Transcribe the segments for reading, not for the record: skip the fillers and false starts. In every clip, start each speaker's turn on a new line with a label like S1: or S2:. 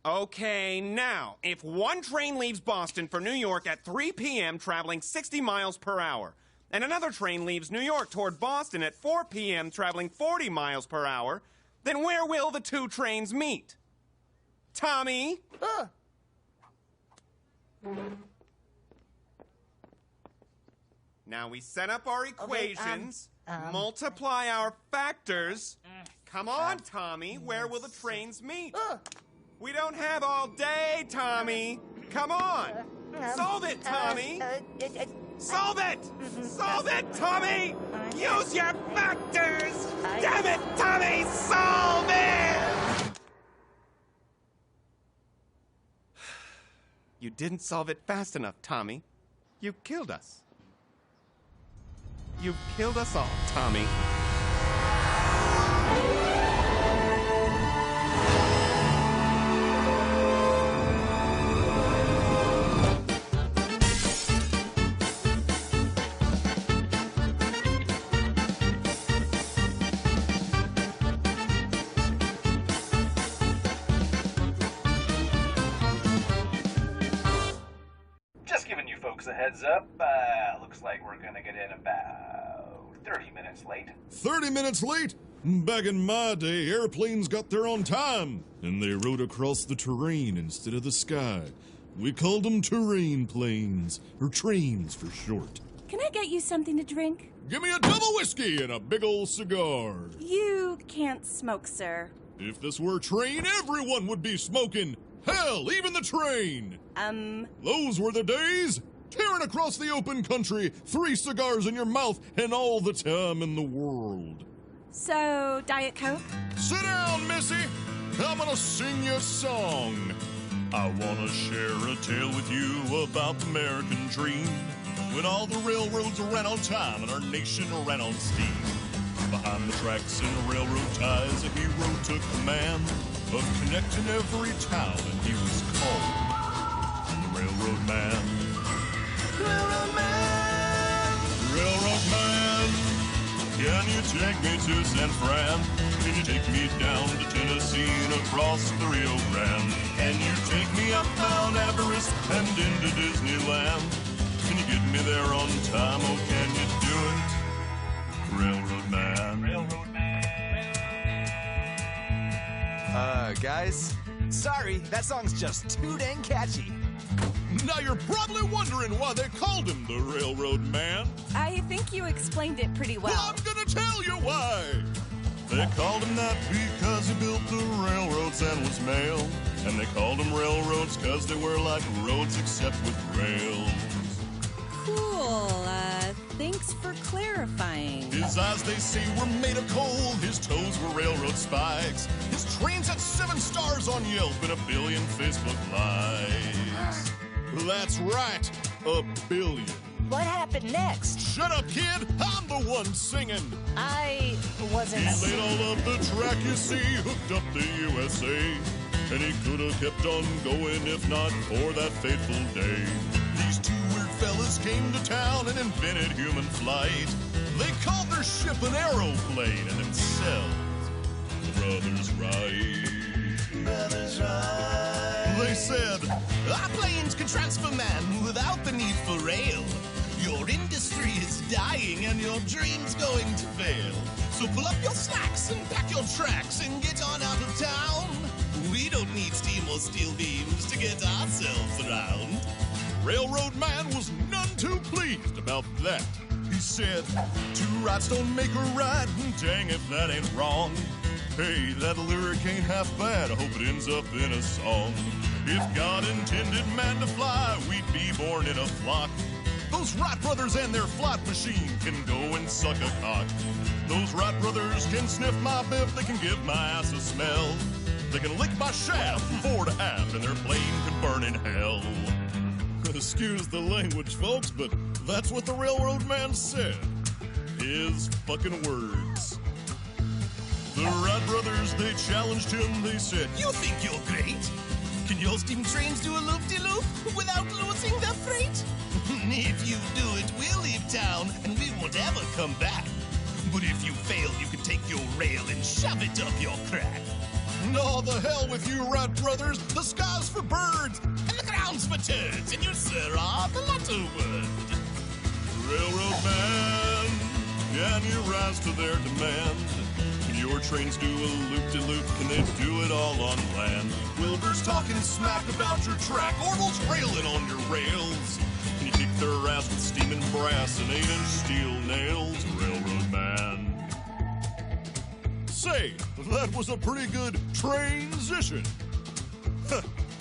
S1: Okay, now, if one train leaves Boston for New York at 3 p.m. traveling 60 miles per hour, and another train leaves New York toward Boston at 4 p.m. traveling 40 miles per hour, then where will the two trains meet? Tommy? Now we set up our equations, multiply our factors. Come on, Tommy, where will the trains meet? We don't have all day, Tommy. Come on. Solve it, Tommy. Solve it! Solve it, Tommy! Use your factors! Damn it, Tommy! Solve it! You didn't solve it fast enough, Tommy. You killed us. You've killed us all, Tommy.
S2: Just giving you folks a heads up. Looks like we're gonna get in about 30 minutes late.
S3: 30 minutes late? Back in my day, airplanes got there on time, and they rode across the terrain instead of the sky. We called them terrain planes, or trains for short.
S4: Can I get you something to drink?
S3: Give me a double whiskey and a big ol' cigar.
S4: You can't smoke, sir.
S3: If this were a train, everyone would be smoking. Hell, even the train! Those were the days! Tearing across the open country, 3 cigars in your mouth, and all the time in the world.
S4: So, Diet Coke?
S3: Sit down, Missy! I'm gonna sing you a song. I wanna share a tale with you about the American dream, when all the railroads ran on time and our nation ran on steam. Behind the tracks and railroad ties, a hero took command of connecting every town, and he was called the Railroad Man. Railroad Man! Railroad Man! Can you take me to San Fran? Can you take me down to Tennessee and across the Rio Grande? Can you take me up Mount Everest and into Disneyland? Can you get me there on time? Oh, can you do it? Railroad Man.
S2: Railroad Man.
S5: Guys, sorry, that song's just too dang catchy.
S3: Now you're probably wondering why they called him the Railroad Man.
S4: I think you explained it pretty well.
S3: Well, I'm gonna tell you why. They called him that because he built the railroads and was male. And they called them railroads because they were like roads except with rails.
S4: Cool. Thanks for clarifying.
S3: His eyes, they say, were made of coal. His toes were railroad spikes. His trains had 7 stars on Yelp and 1 billion Facebook likes. That's right, 1 billion.
S6: What happened next?
S3: Shut up, kid. I'm the one singing.
S6: I wasn't...
S3: He laid all of the track, you see, hooked up the USA. And he could have kept on going if not for that fateful day. These 2 weird fellas came to town and invented human flight. They called their ship an aeroplane and themselves Brothers Wright. Brothers Wright. They said, our planes can transfer man without the need for rail. Your industry is dying and your dream's going to fail. So pull up your slacks and pack your tracks and get on out of town. We don't need steam or steel beams to get ourselves around. Railroad Man was none too pleased about that. He said, 2 rights don't make a right, dang if that ain't wrong. Hey, that lyric ain't half bad, I hope it ends up in a song. If God intended man to fly, we'd be born in a flock. Those Wright brothers and their flight machine can go and suck a cock. Those Wright brothers can sniff my biff, they can give my ass a smell. They can lick my shaft from fore to aft, and their plane can burn in hell. Excuse the language, folks, but that's what the Railroad Man said. His fucking words. The Wright brothers, they challenged him, they said, you think you're great? Can your steam trains do a loop-de-loop without losing their freight? If you do it, we'll leave town, and we won't ever come back. But if you fail, you can take your rail and shove it up your crack. No, the hell with you, Rat Brothers. The sky's for birds, and the ground's for turds, and you, sir, are the latter word. Railroad man, can you rise to their demand? Can your trains do a loop-de-loop? Can they do it all on land? Wilbur's talking smack about your track. Orville's railing on your rails. Can you kick their ass with steaming brass and 8-inch steel nails? Railroad man. Say, that was a pretty good transition.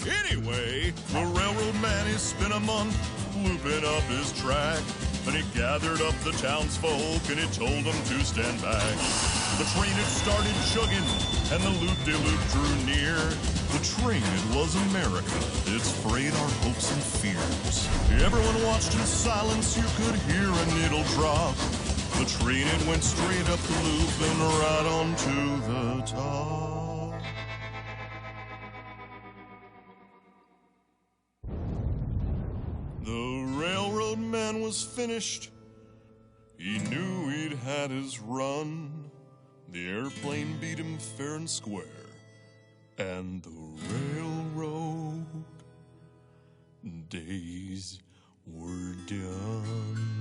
S3: Anyway, the railroad man, he spent a month looping up his track. And he gathered up the townsfolk and he told them to stand back. The train had started chugging and the loop-de-loop drew near. The train, it was America, its freight, our hopes and fears. Everyone watched in silence, you could hear a needle drop. The train, it went straight up the loop and right onto the top. The railroad man was finished. He knew he'd had his run. The airplane beat him fair and square. And the railroad days were done.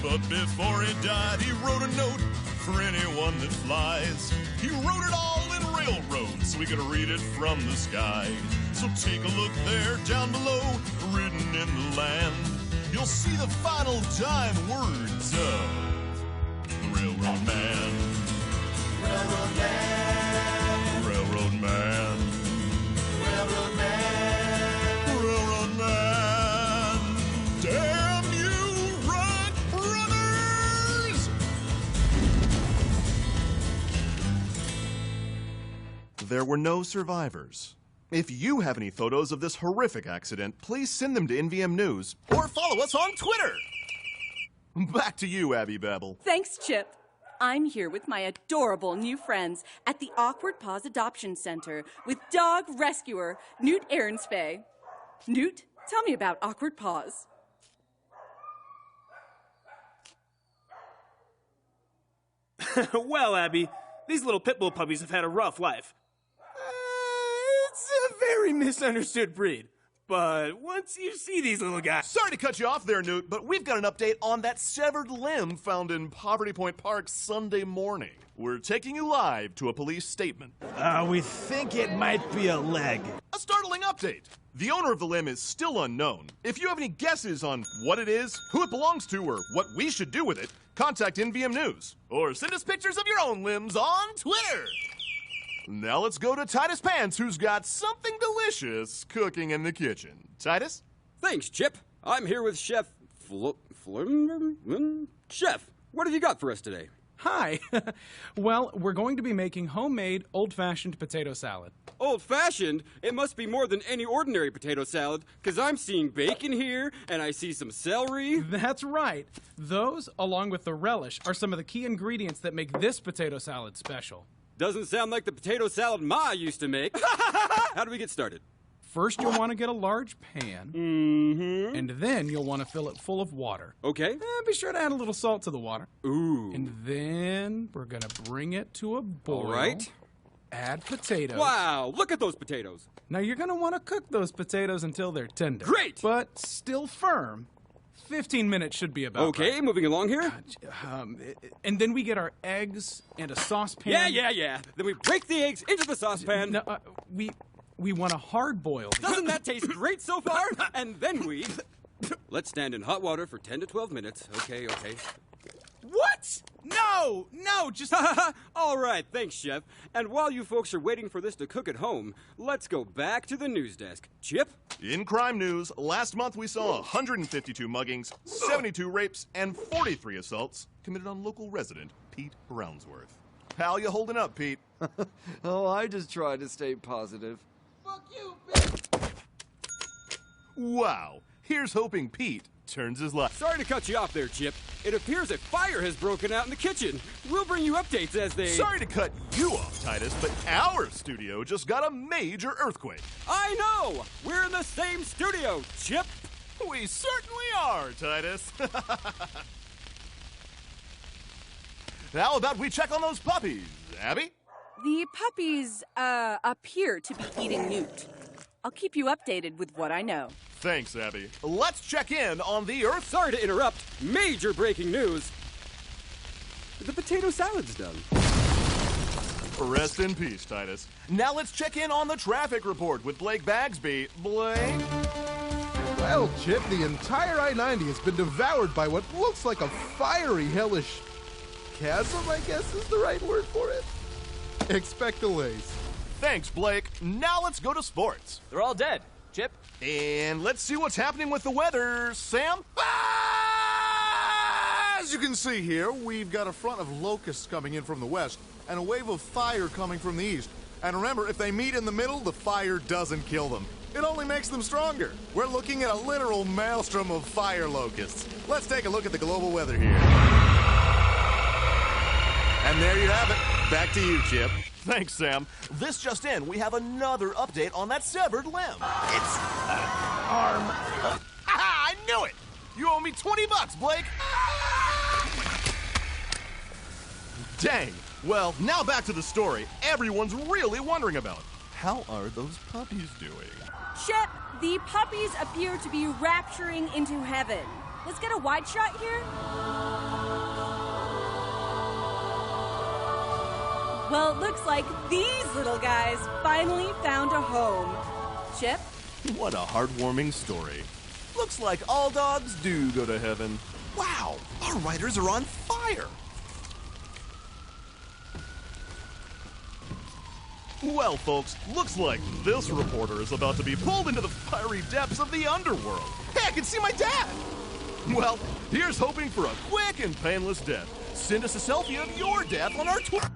S3: But before he died, he wrote a note for anyone that flies. He wrote it all in railroad so we could read it from the sky. So take a look there down below, written in the land. You'll see the final dying words of the railroad man. Railroad man. Railroad man. Railroad man. Railroad man. Damn you, Rat Brothers! There were no survivors. If you have any photos of this horrific accident, please send them to NVM News or follow us on Twitter. Back to you, Abby Babel.
S4: Thanks, Chip. I'm here with my adorable new friends at the Awkward Paws Adoption Center with dog rescuer Newt Aaronsfay. Newt, tell me about Awkward Paws.
S7: Well, Abby, these little pit bull puppies have had a rough life. It's a very misunderstood breed. But once you see these little guys...
S3: Sorry to cut you off there, Newt, but we've got an update on that severed limb found in Poverty Point Park Sunday morning. We're taking you live to a police statement.
S7: We think it might be a leg.
S3: A startling update. The owner of the limb is still unknown. If you have any guesses on what it is, who it belongs to, or what we should do with it, contact NVM News. Or send us pictures of your own limbs on Twitter. Now let's go to Titus Pants, who's got something delicious cooking in the kitchen. Titus?
S8: Thanks, Chip. I'm here with Chef Chef, what have you got for us today?
S9: Hi. Well, we're going to be making homemade old-fashioned potato salad.
S8: Old-fashioned? It must be more than any ordinary potato salad, because I'm seeing bacon here, and I see some celery.
S9: That's right. Those, along with the relish, are some of the key ingredients that make this potato salad special.
S8: Doesn't sound like the potato salad Ma used to make. How do we get started?
S9: First, you'll want to get a large pan, and then you'll want to fill it full of water.
S8: Okay.
S9: And be sure to add a little salt to the water.
S8: Ooh.
S9: And then we're going to bring it to a boil.
S8: All right.
S9: Add potatoes.
S8: Wow, look at those potatoes.
S9: Now, you're going to want to cook those potatoes until they're tender.
S8: Great!
S9: But still firm. 15 minutes should be about
S8: Okay,
S9: right.
S8: Moving along here.
S9: And then we get our eggs and a saucepan.
S8: Yeah. Then we break the eggs into the saucepan.
S9: No, we want to hard boil.
S8: Doesn't that taste great so far? And then we... Let's stand in hot water for 10 to 12 minutes. Okay.
S9: What? No, just...
S8: All right, thanks, Chef. And while you folks are waiting for this to cook at home, let's go back to the news desk. Chip?
S3: In crime news, last month we saw 152 muggings, 72 rapes, and 43 assaults committed on local resident Pete Brownsworth. How you holding up, Pete?
S10: Oh, I just try to stay positive.
S9: Fuck you, bitch!
S3: Wow. Here's hoping Pete turns his life.
S8: Sorry to cut you off there, Chip. It appears a fire has broken out in the kitchen. We'll bring you updates as they...
S3: Sorry to cut you off, Titus, but our studio just got a major earthquake.
S8: I know! We're in the same studio, Chip!
S3: We certainly are, Titus. How about we check on those puppies, Abby?
S4: The puppies, appear to be eating Newt. I'll keep you updated with what I know.
S3: Thanks, Abby. Let's check in on the Earth.
S8: Sorry to interrupt. Major breaking news. The potato salad's done.
S3: Rest in peace, Titus. Now let's check in on the traffic report with Blake Bagsby. Blake?
S11: Well, Chip, the entire I-90 has been devoured by what looks like a fiery, hellish chasm, I guess is the right word for it. Expect delays.
S3: Thanks, Blake. Now let's go to sports.
S5: They're all dead. Chip?
S3: And let's see what's happening with the weather. Sam?
S11: As you can see here, we've got a front of locusts coming in from the west and a wave of fire coming from the east. And remember, if they meet in the middle, the fire doesn't kill them. It only makes them stronger. We're looking at a literal maelstrom of fire locusts. Let's take a look at the global weather here. And there you have it. Back to you, Chip.
S3: Thanks, Sam. This just in, we have another update on that severed limb.
S11: It's an arm.
S3: Ha! I knew it! You owe me $20, Blake! Dang. Well, now back to the story everyone's really wondering about. How are those puppies doing?
S4: Chip, the puppies appear to be rapturing into heaven. Let's get a wide shot here. Well, it looks like these little guys finally found a home. Chip?
S3: What a heartwarming story. Looks like all dogs do go to heaven. Wow, our writers are on fire. Well, folks, looks like this reporter is about to be pulled into the fiery depths of the underworld. Hey, I can see my dad! Well, here's hoping for a quick and painless death. Send us a selfie of your death on our Twitter.